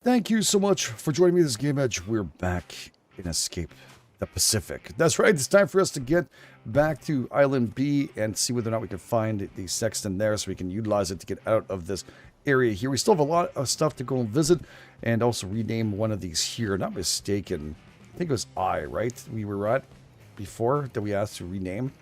Thank you so much for joining me this GameEdged. We're back in Escape the Pacific. That's right, it's time for us to get back to Island B and see whether or not we can find the Sextant there so we can utilize it to get out of this area here. We still have a lot of stuff to go and visit and also rename one of these here. Not mistaken, I think it was right? We were at before that we asked to rename.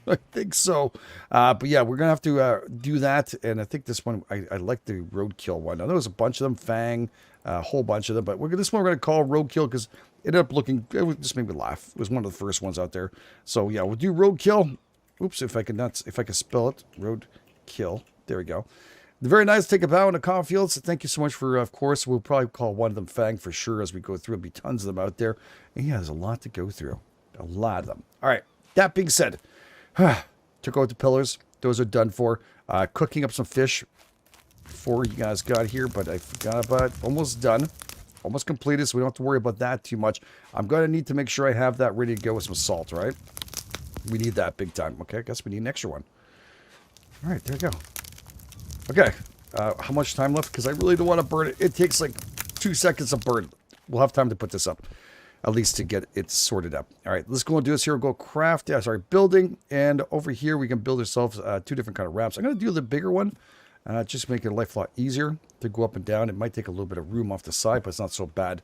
I think so. But yeah, we're going to have to do that. And I think this one, I like the roadkill one. I know there's a bunch of them, Fang, a whole bunch of them. But this one we're going to call roadkill because it ended up looking, it just made me laugh. It was one of the first ones out there. So yeah, we'll do roadkill. Oops, if I can spell it. Roadkill. There we go. Very nice. Take a bow in the cornfields. Thank you so much for, of course, we'll probably call one of them Fang for sure as we go through. There'll be tons of them out there. And yeah, there's a lot to go through. A lot of them. All right. That being said, took out the pillars. Those are done for. Cooking up some fish before you guys got here, but I forgot about it. Almost done. Almost completed, so we don't have to worry about that too much. I'm going to need to make sure I have that ready to go with some salt, right? We need that big time. Okay, I guess we need an extra one. All right, there we go. Okay, how much time left? Because I really don't want to burn it. It takes like 2 seconds to burn. We'll have time to put this up. At least to get it sorted up. All right, let's go and do this here. We'll go craft, building. And over here, we can build ourselves 2 different kind of rafts. I'm going to do the bigger one. Just make it life a lot easier to go up and down. It might take a little bit of room off the side, but it's not so bad.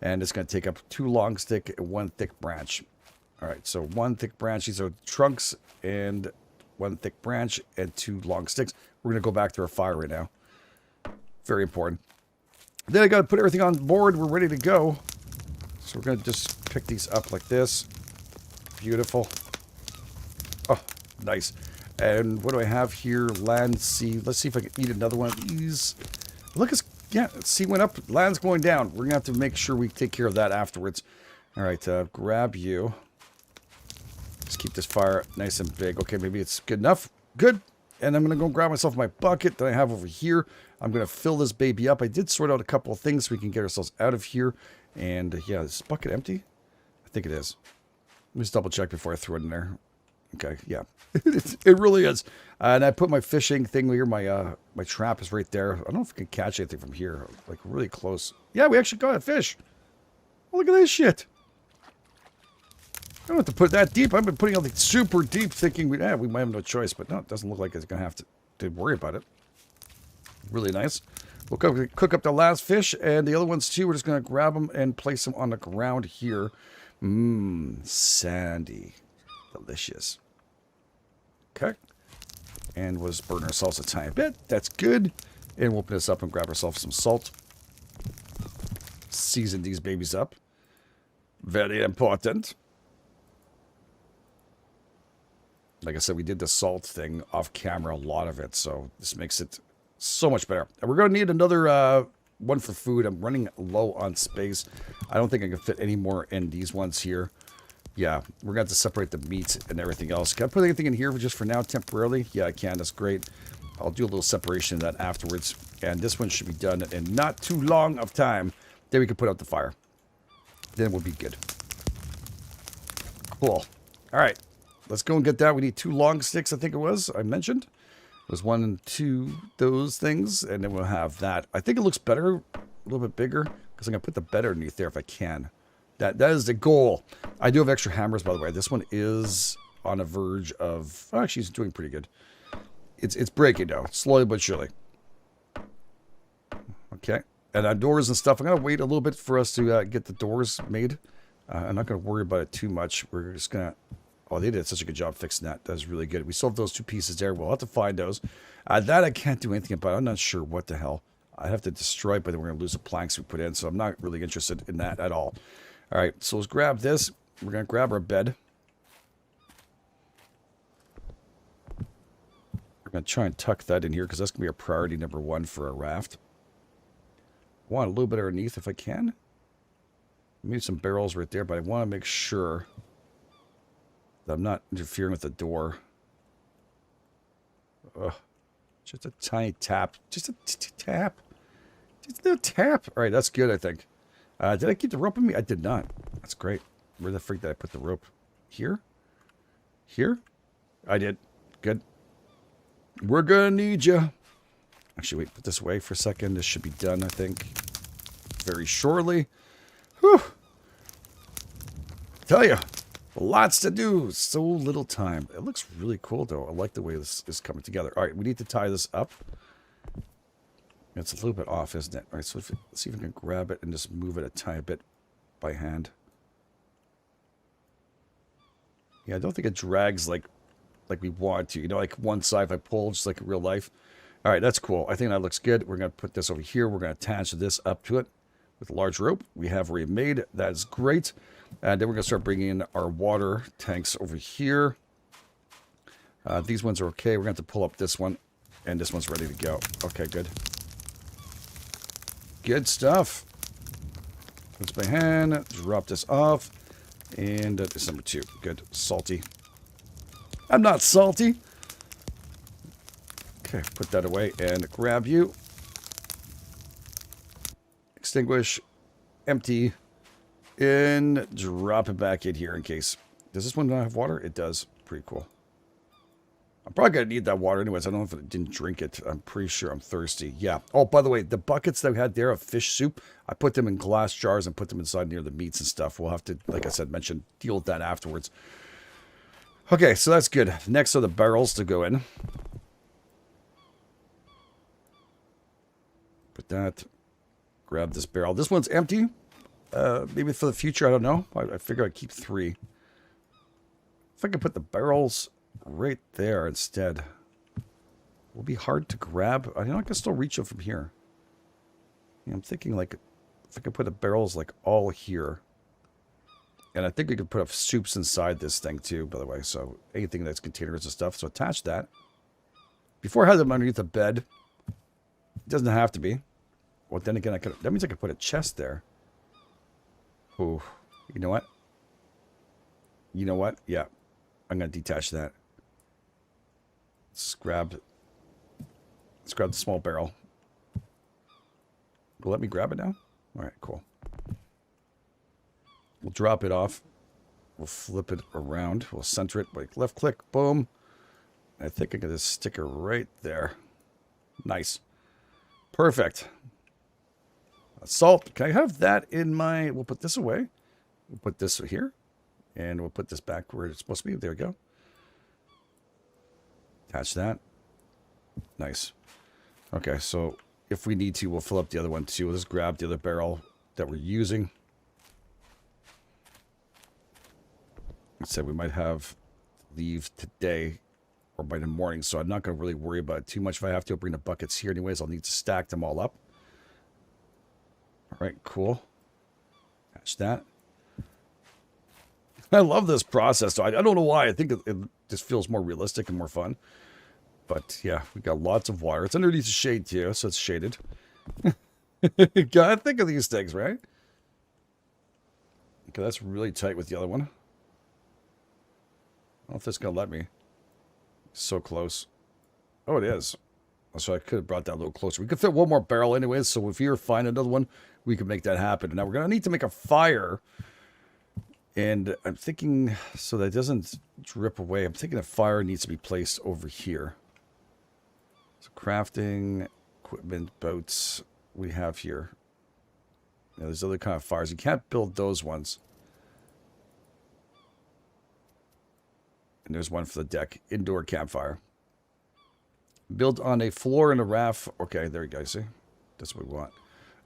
And it's going to take up 2 long stick and 1 thick branch. All right, so 1 thick branch. These are trunks and 1 thick branch and 2 long sticks. We're going to go back to our fire right now. Very important. Then I got to put everything on board. We're ready to go. So we're going to just pick these up like this. Beautiful. Oh, nice. And what do I have here? Land, sea. Let's see if I can eat another one of these. Look, yeah, sea went up. Land's going down. We're going to have to make sure we take care of that afterwards. All right, grab you. Let's keep this fire nice and big. Okay, maybe it's good enough. Good. And I'm going to go grab myself my bucket that I have over here. I'm going to fill this baby up. I did sort out a couple of things so we can get ourselves out of here. And yeah, is this bucket empty? I think it is. Let me just double check before I throw it in there. Okay, yeah, it really is. And I put my fishing thing here. My trap is right there. I don't know if I can catch anything from here. Like really close. Yeah, we actually got a fish. Oh, look at this shit. I don't have to put it that deep. I've been putting something super deep, thinking we might have no choice, but no, it doesn't look like it's gonna have to worry about it. Really nice. We'll cook up the last fish, and the other ones too. We're just going to grab them and place them on the ground here. Sandy. Delicious. Okay. And we'll just burn ourselves a tiny bit. That's good. And we'll open this up and grab ourselves some salt. Season these babies up. Very important. Like I said, we did the salt thing off camera, a lot of it, so this makes it so much better. And we're going to need another one for food. I'm running low on space. I don't think I can fit any more in these ones here. Yeah, we're going to have to separate the meat and everything else. Can I put anything in here just for now temporarily? Yeah, I can. That's great. I'll do a little separation of that afterwards. And this one should be done in not too long of time. Then we can put out the fire. Then we'll be good. Cool. All right. Let's go and get that. We need 2 long sticks, I think it was. I mentioned. There's 1 and 2, those things, and then we'll have that. I think it looks better, a little bit bigger, because I'm going to put the bed underneath there if I can. That is the goal. I do have extra hammers, by the way. This one is on a verge of... Oh, actually, it's doing pretty good. It's breaking, though, slowly but surely. Okay, and our doors and stuff, I'm going to wait a little bit for us to get the doors made. I'm not going to worry about it too much. We're just going to... Oh, they did such a good job fixing that. That was really good. We still have those 2 pieces there. We'll have to find those. That I can't do anything about. I'm not sure what the hell. I have to destroy it, but then we're going to lose the planks we put in, so I'm not really interested in that at all. All right, so let's grab this. We're going to grab our bed. We're going to try and tuck that in here, because that's going to be our priority number 1 for our raft. I want a little bit underneath if I can. Maybe some barrels right there, but I want to make sure... I'm not interfering with the door. Ugh. Just a tiny tap. Just a tap. Just a tap. All right, that's good, I think. Did I keep the rope in me? I did not. That's great. Where the freak did I put the rope? Here? Here? I did. Good. We're gonna need you. Actually, wait, put this away for a second. This should be done, I think. very shortly. Whew. Tell you, lots to do, so little time. It looks really cool, though. I like the way this is coming together. All right, we need to tie this up. It's a little bit off, isn't it? All right, so let's see if we can grab it and just move it a tiny bit by hand. Yeah, I don't think it drags like we want to. You know, like one side if I pull, just like in real life. All right, that's cool. I think that looks good. We're going to put this over here. We're going to attach this up to it with a large rope. We have already made. That is great. And then we're going to start bringing in our water tanks over here. These ones are okay. We're going to have to pull up this one. And this one's ready to go. Okay, good. Good stuff. Puts by hand. Drop this off. And this is number 2. Good. Salty. I'm not salty. Okay, put that away and grab you. Extinguish. Empty. And drop it back in here in case. Does this one not have water? It does. Pretty cool. I'm probably going to need that water anyways. I don't know if I didn't drink it. I'm pretty sure I'm thirsty. Yeah. Oh, by the way, the buckets that we had there of fish soup, I put them in glass jars and put them inside near the meats and stuff. We'll have to, like I said, deal with that afterwards. Okay, so that's good. Next are the barrels to go in. Put that. Grab this barrel. This one's empty. Maybe for the future, I don't know. I figure I'd keep 3. If I could put the barrels right there instead. It will be hard to grab. I know I can still reach them from here. Yeah, I'm thinking like if I could put the barrels like all here. And I think we could put up soups inside this thing too, by the way. So anything that's containers and stuff. So attach that. Before I had them underneath the bed. It doesn't have to be. Well, then again, that means I could put a chest there. Ooh, you know what? You know what? Yeah, I'm going to detach that. Let's grab the small barrel. Will let me grab it now? All right, cool. We'll drop it off. We'll flip it around. We'll center it. Like left click, boom. I think I got this sticker right there. Nice. Perfect. Salt. Can I have that in my... We'll put this away. We'll put this here. And we'll put this back where it's supposed to be. There we go. Attach that. Nice. Okay, so if we need to, we'll fill up the other one too. We'll just grab the other barrel that we're using. I said we might have leave today or by the morning, so I'm not going to really worry about it too much. If I have to, I'll bring the buckets here anyways. I'll need to stack them all up. All right, cool. Attach that. I love this process. So I don't know why. I think it just feels more realistic and more fun. But yeah, we got lots of wire. It's underneath the shade too, so it's shaded. Gotta think of these things, right? Okay, that's really tight with the other one. I don't know if this is gonna let me. So close. Oh, it is. So I could have brought that a little closer. We could fit one more barrel anyways, so if you find another one, we could make that happen. Now we're gonna need to make a fire. And I'm thinking, so that it doesn't drip away, I'm thinking a fire needs to be placed over here. So crafting, equipment, boats, we have here. Now, there's other kind of fires. You can't build those ones. And there's one for the deck. Indoor campfire. Built on a floor in a raft. Okay, there you go. See? That's what we want.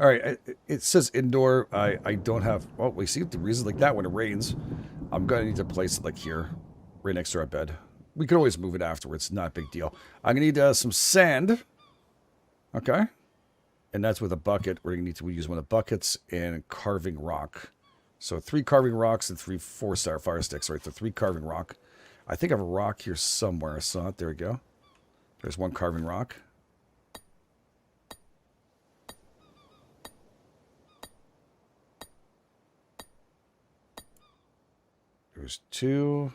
All right, it says indoor. I don't have... Well, we see the reason like that when it rains. I'm going to need to place it like here, right next to our bed. We could always move it afterwards. Not a big deal. I'm going to need some sand. Okay. And that's with a bucket. We're going to need to use one of the buckets and carving rock. So 3 carving rocks and 3 4-star fire sticks. Right, so 3 carving rock. I think I have a rock here somewhere. I saw it. There we go. There's 1 carving rock. There's 2.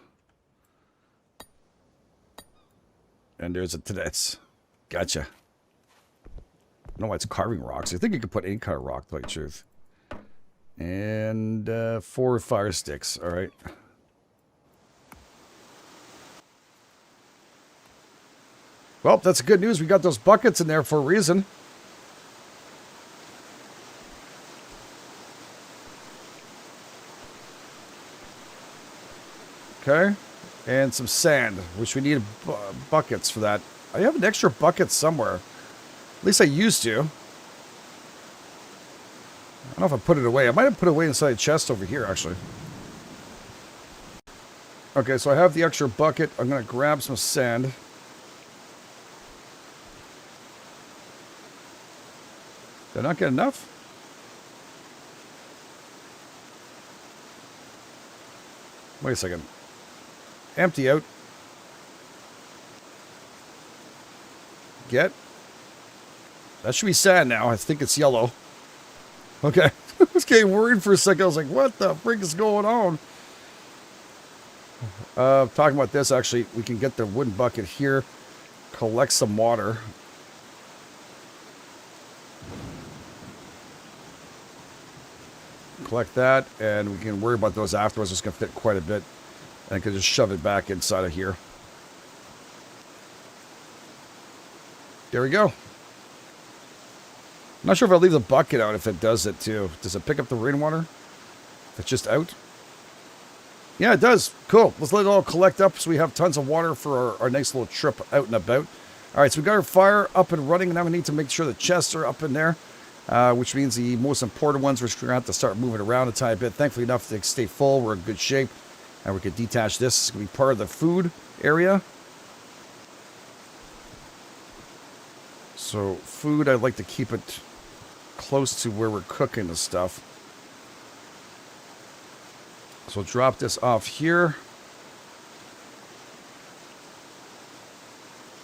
And there's a... That's... Gotcha. I don't know why it's carving rocks. I think you could put any kind of rock, to tell you the truth. And 4 fire sticks. All right. Well, that's good news. We got those buckets in there for a reason. Okay. And some sand, which we need buckets for that. I have an extra bucket somewhere. At least I used to. I don't know if I put it away. I might have put it away inside a chest over here, actually. Okay, so I have the extra bucket. I'm going to grab some sand. Did I not get enough? Wait a second. Empty out. Get. That should be sand now. I think it's yellow. Okay. I was getting worried for a second. I was like, what the frick is going on? Talking about this, actually, we can get the wooden bucket here. Collect some water. Collect that, and we can worry about those afterwards. It's going to fit quite a bit. And I can just shove it back inside of here. There we go. I'm not sure if I'll leave the bucket out if it does it too. Does it pick up the rainwater? If it's just out? Yeah, it does. Cool. Let's let it all collect up so we have tons of water for our nice little trip out and about. All right, so we got our fire up and running. Now we need to make sure the chests are up in there. Which means the most important ones we're going to have to start moving around a tiny bit. Thankfully enough to stay full. We're in good shape. And we can detach this. It's going to be part of the food area. So food, I'd like to keep it close to where we're cooking the stuff. So drop this off here.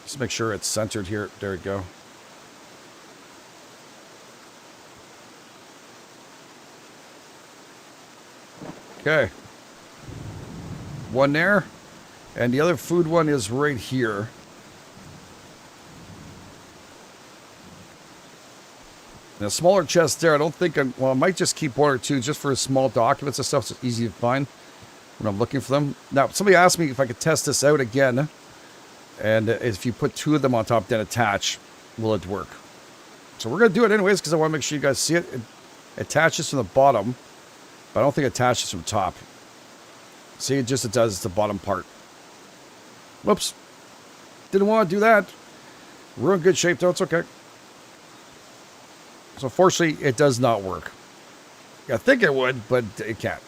Just make sure it's centered here. There we go. Okay. One there. And the other food one is right here. And a smaller chest there. I don't think well, I might just keep one or two just for small documents and stuff so it's easy to find when I'm looking for them. Now, somebody asked me if I could test this out again. And if you put two of them on top, then attach, will it work? So we're going to do it anyways because I want to make sure you guys see it. It attaches from the bottom. But I don't think it attaches from top. See, it does. It's the bottom part. Whoops. Didn't want to do that. We're in good shape, though. It's okay. So, fortunately, it does not work. I think it would, but it can't.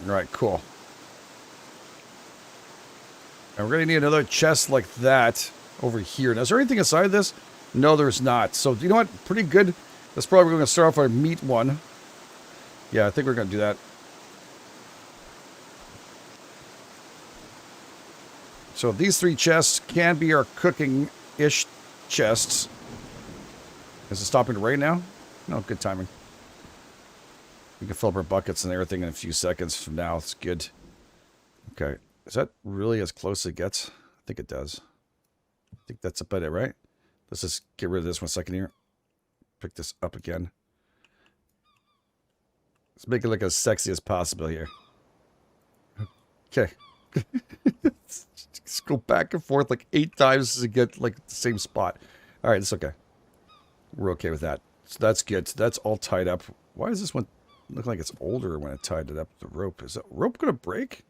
All right, cool. And we're going to need another chest like that over here. Now, is there anything inside this? No, there's not. So, you know what? Pretty good. That's probably going to start off our meat one. Yeah, I think we're going to do that. So, these three chests can be our cooking-ish chests. Is it stopping to rain now? No, good timing. We can fill up our buckets and everything in a few seconds from now. It's good. Okay. Is that really as close as it gets? I think it does. I think that's about it, right? Let's just get rid of this 1 second here. Pick this up again. Let's make it look as sexy as possible here. Okay. Just go back and forth like 8 times to get like the same spot. All right, it's okay. We're okay with that. So that's good. So that's all tied up. Why does this one look like it's older when I tied it up with the rope? Is that rope going to break?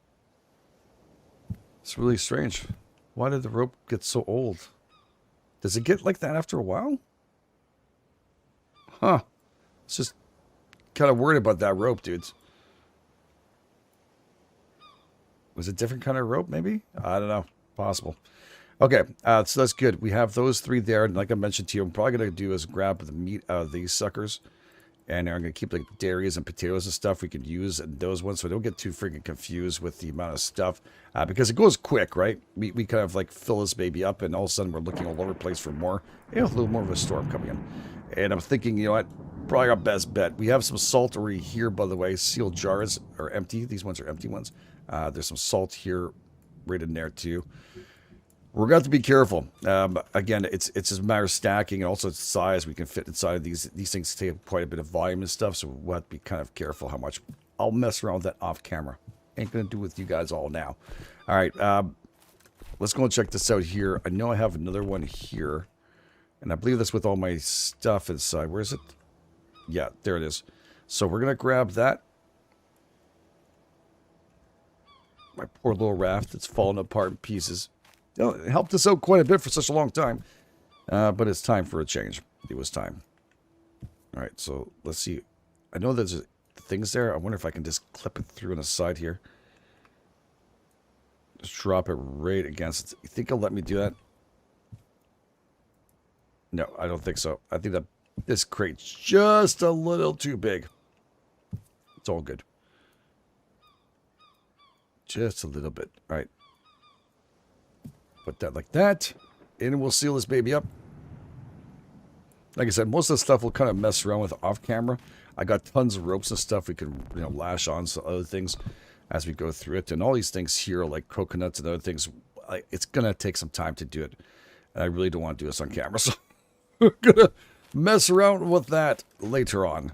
It's really strange. Why did the rope get so old? Does it get like that after a while? Huh. It's just kind of worried about that rope, dudes. Was it a different kind of rope, maybe? I don't know. Possible. Okay, so that's good. We have those three there. And like I mentioned to you, I'm probably going to do is grab the meat out of these suckers. And I'm going to keep like dairies and potatoes and stuff we can use in those ones. So don't get too freaking confused with the amount of stuff. Because it goes quick, right? We kind of like fill this baby up and all of a sudden we're looking all over the place for more. And a little more of a storm coming in. And I'm thinking, you know what? Probably our best bet. We have some salt already here, by the way. Sealed jars are empty. These ones are empty ones. There's some salt here right in there too. We're going to have to be careful. Again, it's just a matter of stacking and also its size. We can fit inside of these things take quite a bit of volume and stuff, so we'll have to be kind of careful how much. I'll mess around with that off camera. Ain't going to do with you guys all now. All right, let's go and check this out here. I know I have another one here, and I believe that's with all my stuff inside. Where is it? Yeah, there it is. So we're going to grab that My poor little raft. It's falling apart in pieces. You know, it helped us out quite a bit for such a long time. But it's time for a change. It was time. All right, so let's see. I know there's things there. I wonder if I can just clip it through on the side here. Just drop it right against it. You think it'll let me do that? No, I don't think so. I think that this crate's just a little too big. It's all good. Just a little bit. All right. Put that like that. And we'll seal this baby up. Like I said, most of the stuff we'll kind of mess around with off camera. I got tons of ropes and stuff we can, you know, lash on to other things as we go through it. And all these things here, like coconuts and other things, it's going to take some time to do it. And I really don't want to do this on camera. So we're going to mess around with that later on.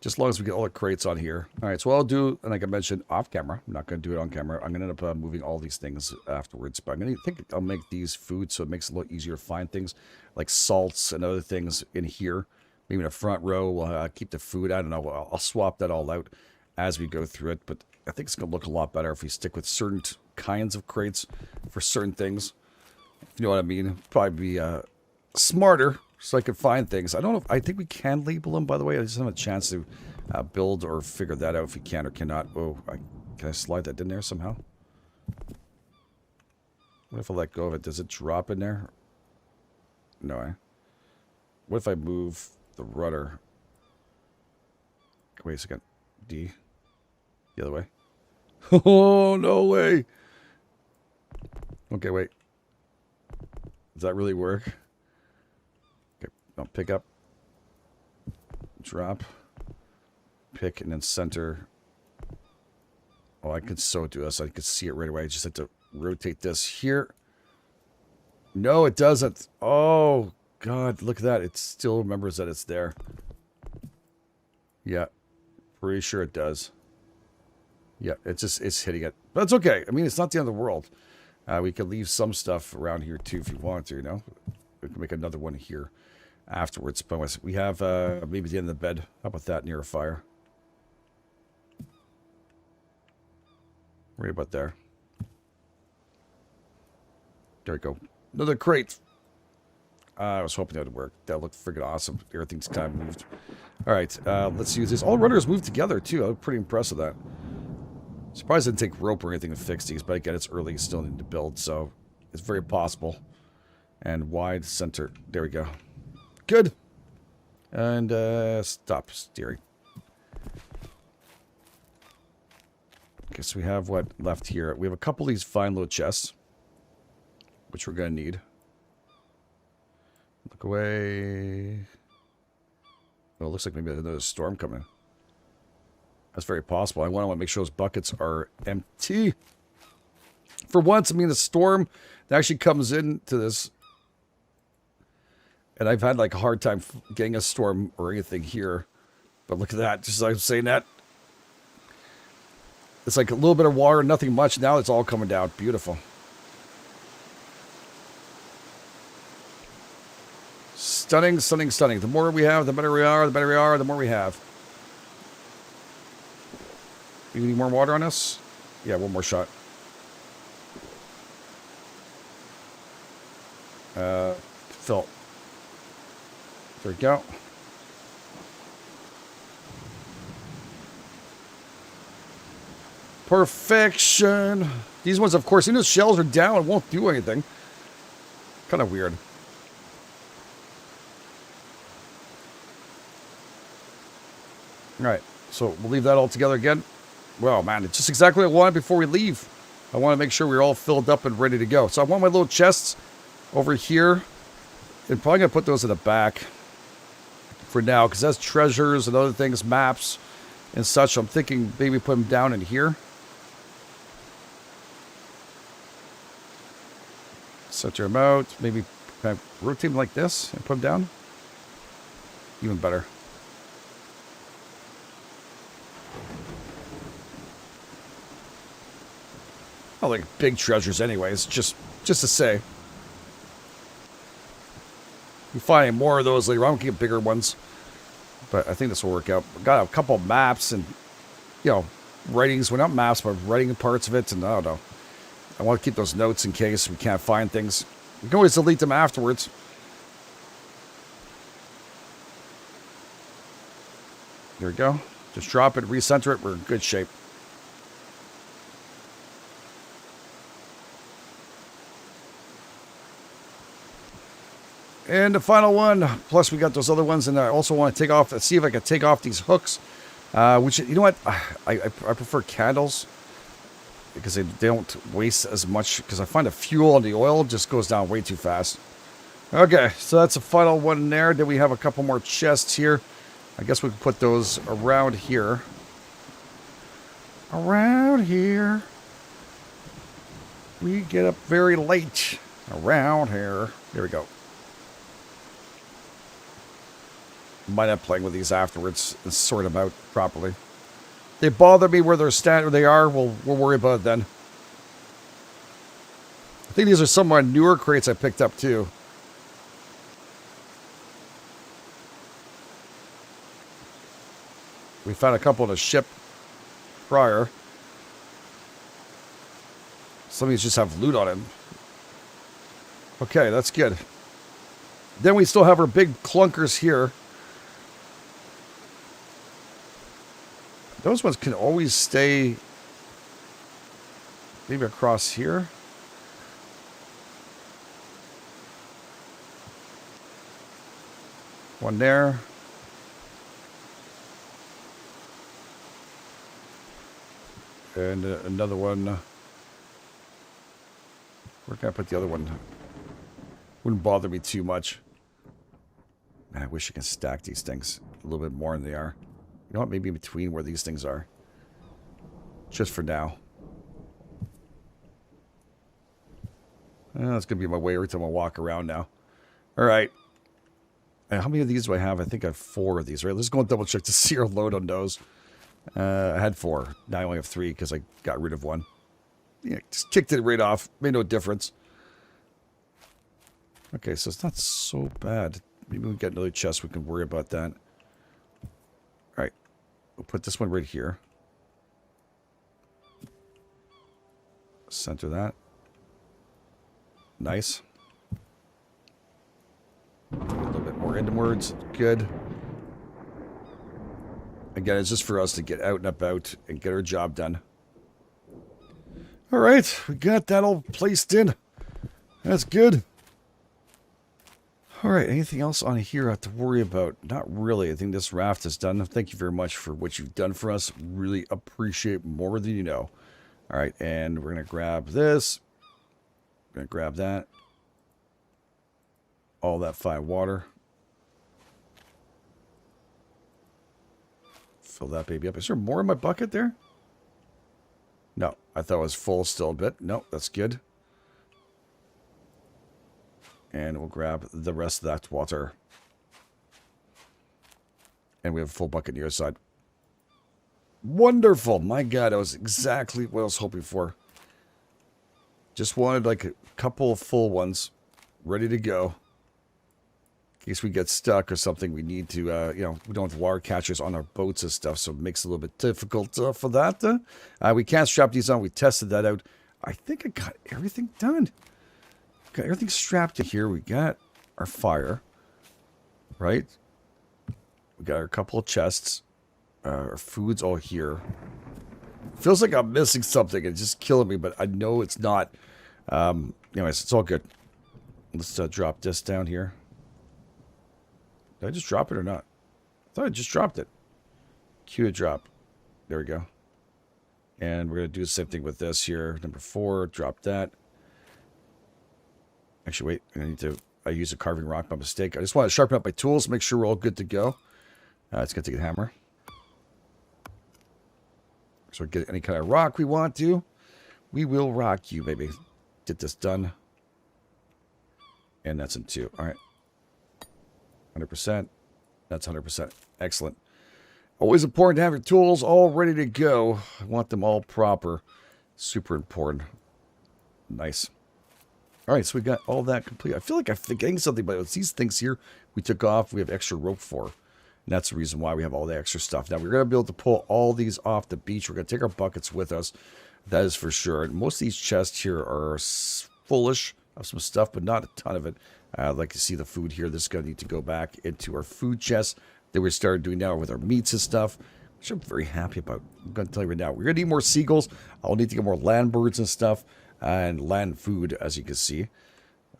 Just as long as we get all the crates on here. All right, so what I'll do, and like I mentioned, off camera. I'm not going to do it on camera. I'm going to end up moving all these things afterwards. But I'm going to think I'll make these food so it makes it a little easier to find things like salts and other things in here. Maybe in the front row, we'll keep the food. I don't know. I'll swap that all out as we go through it. But I think it's going to look a lot better if we stick with certain kinds of crates for certain things. You know what I mean? Probably be smarter so I can find things. I don't know if, I think we can label them, by the way. I just haven't had a chance to build or figure that out if we can or cannot. Oh, can I slide that in there somehow? What if I let go of it? Does it drop in there? No, What if I move the rudder? Wait a second. D. The other way. Oh, no way. Okay, wait. Does that really work? Okay, I'll pick up. Drop. Pick and then center. Oh, I could so do this. I could see it right away. I just have to rotate this here. No, it doesn't. Oh, God, look at that. It still remembers that it's there. Yeah, pretty sure it does. Yeah, it's hitting it. But it's okay. I mean, it's not the end of the world. We could leave some stuff around here, too, if you want to, you know? We can make another one here afterwards. But we have maybe the end of the bed. How about that near a fire? Right about there. There we go. Another crate. I was hoping that would work. That looked freaking awesome. Everything's kind of moved. All right, let's use this. All rudders moved together, too. I'm pretty impressed with that. Surprised it didn't take rope or anything to fix these, but again, it's early. Still need to build, so it's very possible. And wide center. There we go. Good. And stop steering. Okay, so we have what left here. We have a couple of these fine little chests, which we're going to need. Look away. Well, it looks like maybe there's another storm coming. That's very possible. I want to make sure those buckets are empty. For once, I mean, the storm that actually comes into this. And I've had like a hard time getting a storm or anything here. But look at that. Just as I was saying that. It's like a little bit of water, nothing much. Now it's all coming down. Beautiful. Stunning, stunning, stunning. The more we have, the better we are. The better we are, the more we have. You need more water on us? Yeah, one more shot. Fill. There we go. Perfection. These ones, of course, even the shells are down, it won't do anything. Kind of weird. All right, so we'll leave that all together again. Well, man, it's just exactly what I wanted before we leave. I want to make sure we're all filled up and ready to go. So I want my little chests over here. I'm probably going to put those in the back for now, because that's treasures and other things, maps and such. I'm thinking maybe put them down in here. Center them out. Maybe can I rotate them like this and put them down? Even better. I like big treasures anyways, just to say. You find more of those later on, we can get bigger ones. But I think this will work out. We got a couple of maps and, you know, writings, well, not maps, but writing parts of it, and I don't know. I want to keep those notes in case we can't find things. We can always delete them afterwards. There we go. Just drop it, recenter it, we're in good shape. And the final one, plus we got those other ones, and I also want to take off, see if I can take off these hooks, which, you know what, I prefer candles, because they don't waste as much, because I find the fuel and the oil just goes down way too fast. Okay, so that's the final one there. Then we have a couple more chests here. I guess we can put those around here. Around here. We get up very late. Around here. There we go. Might end up playing with these afterwards and sort them out properly. They bother me where they are. We'll worry about it then. I think these are some of my newer crates I picked up too. We found a couple on the ship prior. Some of these just have loot on them. Okay, that's good. Then we still have our big clunkers here. Those ones can always stay maybe across here. One there. And another one. Where can I put the other one? Wouldn't bother me too much. Man, I wish I could stack these things a little bit more than they are. You know what? Maybe in between where these things are. Just for now. That's going to be my way every time I walk around now. Alright. How many of these do I have? I think I have 4 of these, right? Let's go and double check to see our load on those. I had 4. Now I only have 3 because I got rid of one. Yeah, just kicked it right off. Made no difference. Okay, so it's not so bad. Maybe we get another chest. We can worry about that. Alright. We'll put this one right here. Center that. Nice. A little bit more inwards. Good. Again, it's just for us to get out and about and get our job done. Alright, we got that all placed in. That's good. Alright, anything else on here I have to worry about? Not really. I think this raft is done. Thank you very much for what you've done for us. Really appreciate more than you know. Alright, and we're going to grab this. We're going to grab that. All that fine water. Fill that baby up. Is there more in my bucket there? No, I thought it was full still a bit. No, that's good. And we'll grab the rest of that water. And we have a full bucket on the other side. Wonderful. My God, that was exactly what I was hoping for. Just wanted like a couple of full ones ready to go. In case we get stuck or something, we need to, you know, we don't have water catchers on our boats and stuff, so it makes it a little bit difficult for that. We can't strap these on. We tested that out. I think I got everything done. Got everything strapped to here. We got our fire, right? We got our couple of chests. Our food's all here. Feels like I'm missing something. It's just killing me, but I know it's not. Anyways, it's all good. Let's drop this down here. Did I just drop it or not? I thought I just dropped it. Cue a drop. There we go. And we're going to do the same thing with this here. Number 4, drop that. Actually, wait. I used a carving rock by mistake. I just want to sharpen up my tools, make sure we're all good to go. It's going to take a hammer. So we get any kind of rock we want to. We will rock you, baby. Get this done. And that's in 2. All right. 100%. That's 100%. Excellent. Always important to have your tools all ready to go. I want them all proper. Super important. Nice. All right, so we got all that complete. I feel like I'm forgetting something, but it's these things here we took off. We have extra rope for. And that's the reason why we have all the extra stuff. Now, we're going to be able to pull all these off the beach. We're going to take our buckets with us. That is for sure. And most of these chests here are fullish of some stuff, but not a ton of it. Like you see the food here. This is going to need to go back into our food chest that we started doing now with our meats and stuff, which I'm very happy about. I'm going to tell you right now, we're going to need more seagulls. I'll need to get more land birds and stuff, and land food, as you can see.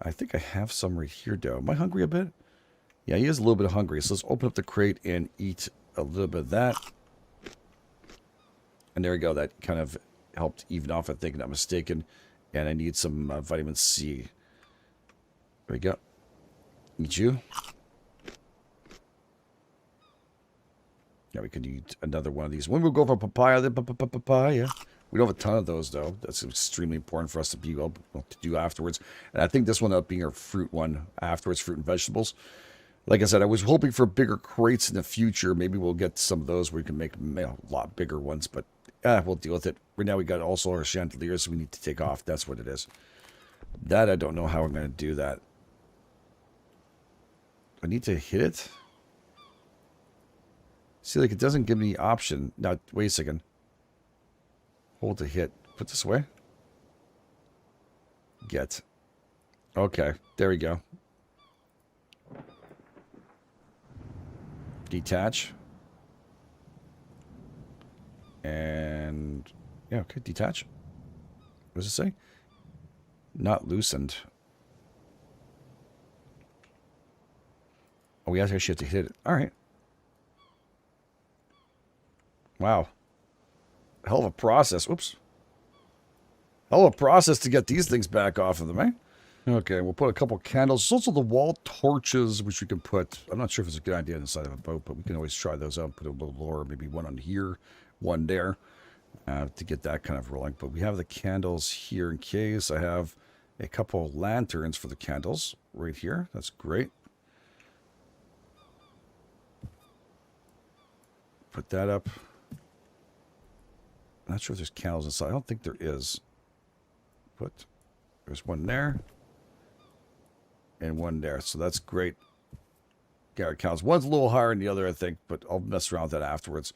I think I have some right here, though. Am I hungry a bit? Yeah, he is a little bit hungry. So let's open up the crate and eat a little bit of that. And there we go. That kind of helped even off, I think, not mistaken. And I need some vitamin C. There we go. Eat you. Yeah, we could eat another one of these. When we'll go for papaya, then papaya. We don't have a ton of those, though. That's extremely important for us to be able to do afterwards. And I think this one up being our fruit one afterwards, fruit and vegetables. Like I said, I was hoping for bigger crates in the future. Maybe we'll get some of those where we can make a lot bigger ones, but we'll deal with it. Right now we got also our chandeliers we need to take off. That's what it is. That, I don't know how I'm going to do that. I need to hit it? See, like, it doesn't give me the option. Now, wait a second. Hold to hit. Put this away. Get. Okay, there we go. Detach. And, yeah, okay, detach. What does it say? Not loosened. Oh, we actually have to hit it. All right. Wow. Hell of a process. Whoops. Hell of a process to get these things back off of them, eh? Okay, we'll put a couple candles. There's also the wall torches, which we can put. I'm not sure if it's a good idea inside of a boat, but we can always try those out. Put a little lower, maybe one on here, one there, to get that kind of rolling. But we have the candles here in case. I have a couple lanterns for the candles right here. That's great. Put that up. I'm not sure if there's candles inside. I don't think there is. There's one there. And one there. So that's great. Garrett counts. One's a little higher than the other, I think, but I'll mess around with that afterwards.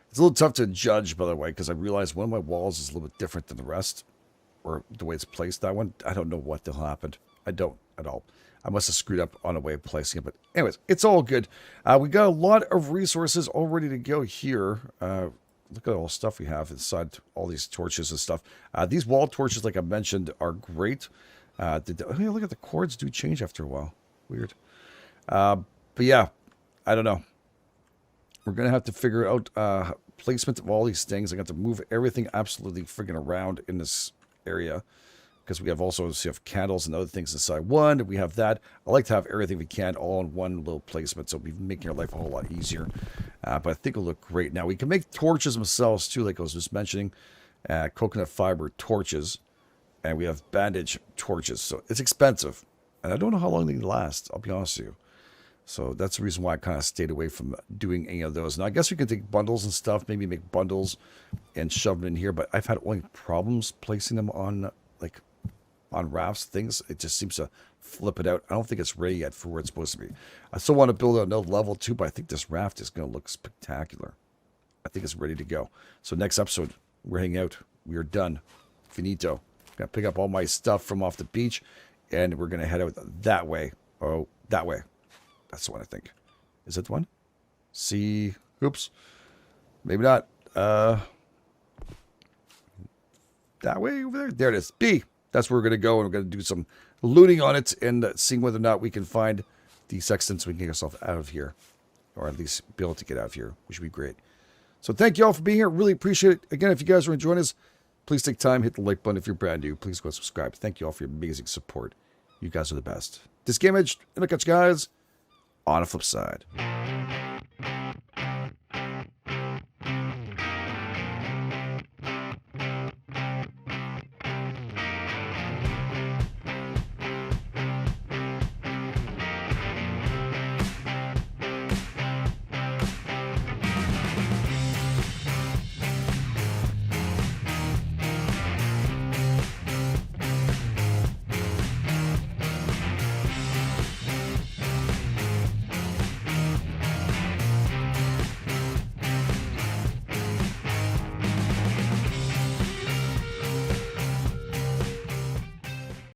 It's a little tough to judge, by the way, because I realized one of my walls is a little bit different than the rest. Or the way it's placed. That one, I don't know what the hell happened. I don't at all. I must have screwed up on the way of placing it. But anyways, it's all good. We got a lot of resources all ready to go here. Look at all the stuff we have inside all these torches and stuff. These wall torches, like I mentioned, are great. Oh, yeah, look at the cords do change after a while. Weird. But yeah, I don't know. We're going to have to figure out placement of all these things. I got to move everything absolutely friggin' around in this area. Because we have also have candles and other things inside one. We have that. I like to have everything we can all in one little placement. So we'll be making our life a whole lot easier. But I think it'll look great. Now, we can make torches themselves, too, like I was just mentioning. Coconut fiber torches. And we have bandage torches. So it's expensive. And I don't know how long they last. I'll be honest with you. So that's the reason why I kind of stayed away from doing any of those. Now, I guess we can take bundles and stuff. Maybe make bundles and shove them in here. But I've had only problems placing them on, like, on rafts, things. It just seems to flip it out. I don't think it's ready yet for where it's supposed to be. I still want to build another level too, but I think this raft is going to look spectacular. I think it's ready to go. So next episode, we're hanging out. We are done. Finito. Going to pick up all my stuff from off the beach, and we're going to head out that way. Oh, that way. That's the one, I think. Is that the one? C. Oops. Maybe not. That way over there. There it is. B. That's where we're going to go, and we're going to do some looting on it and seeing whether or not we can find the sextant so we can get ourselves out of here. Or at least be able to get out of here, which would be great. So thank you all for being here. Really appreciate it. Again, if you guys are enjoying us, please take time, hit the like button if you're brand new. Please go subscribe. Thank you all for your amazing support. You guys are the best. This GameEdged, and I'll catch you guys on the flip side.